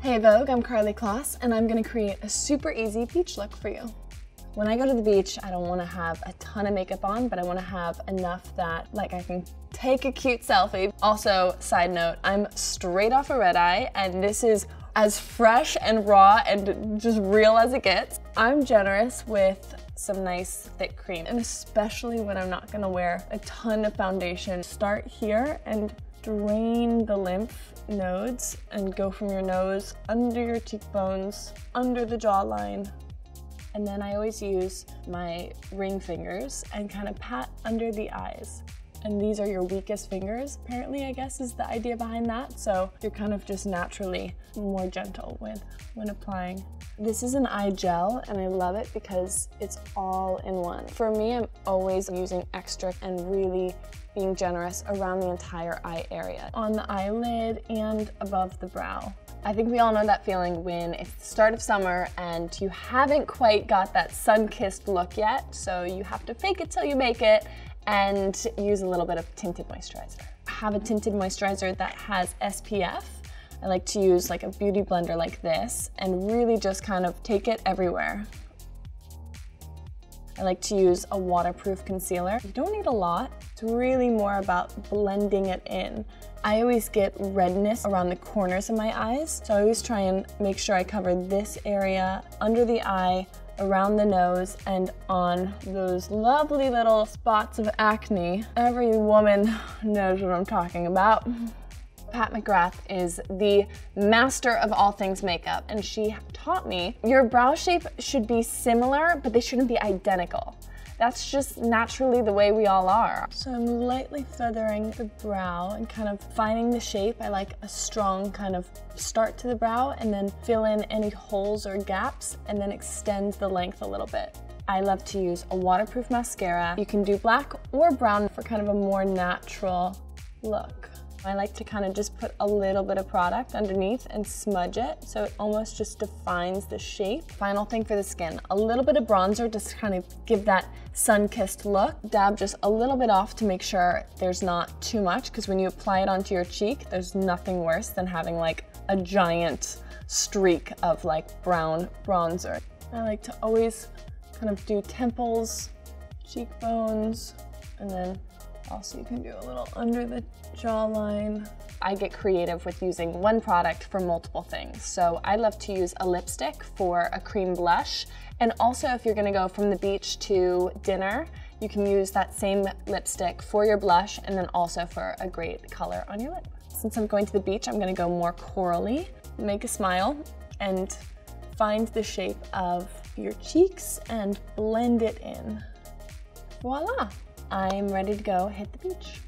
Hey Vogue, I'm Carly Kloss, and I'm gonna create a super easy beach look for you. When I go to the beach, I don't wanna have a ton of makeup on, but I wanna have enough that I can take a cute selfie. Also, side note, I'm straight off a red eye, and this is as fresh and raw and just real as it gets. I'm generous with some nice thick cream, and especially when I'm not gonna wear a ton of foundation. Start here and drain the lymph nodes and go from your nose, under your cheekbones, under the jawline. And then I always use my ring fingers and kind of pat under the eyes. And these are your weakest fingers, apparently, I guess is the idea behind that. So you're kind of just naturally more gentle when applying. This is an eye gel, and I love it because it's all in one. For me, I'm always using extra and really being generous around the entire eye area, on the eyelid and above the brow. I think we all know that feeling when it's the start of summer and you haven't quite got that sun-kissed look yet, so you have to fake it till you make it and use a little bit of tinted moisturizer. I have a tinted moisturizer that has SPF. I like to use like a beauty blender like this and really just kind of take it everywhere. I like to use a waterproof concealer. You don't need a lot. It's really more about blending it in. I always get redness around the corners of my eyes, so I always try and make sure I cover this area, under the eye, around the nose, and on those lovely little spots of acne. Every woman knows what I'm talking about. Pat McGrath is the master of all things makeup, and she taught me your brow shape should be similar, but they shouldn't be identical. That's just naturally the way we all are. So I'm lightly feathering the brow and kind of finding the shape. I like a strong kind of start to the brow and then fill in any holes or gaps and then extend the length a little bit. I love to use a waterproof mascara. You can do black or brown for kind of a more natural look. I like to kind of just put a little bit of product underneath and smudge it so it almost just defines the shape. Final thing for the skin, a little bit of bronzer just to kind of give that sun-kissed look. Dab just a little bit off to make sure there's not too much, because when you apply it onto your cheek, there's nothing worse than having like a giant streak of like brown bronzer. I like to always kind of do temples, cheekbones, and then also you can do a little under the jawline. I get creative with using one product for multiple things. So I love to use a lipstick for a cream blush. And also if you're gonna go from the beach to dinner, you can use that same lipstick for your blush and then also for a great color on your lip. Since I'm going to the beach, I'm gonna go more corally. Make a smile and find the shape of your cheeks and blend it in. Voila! I'm ready to go hit the beach.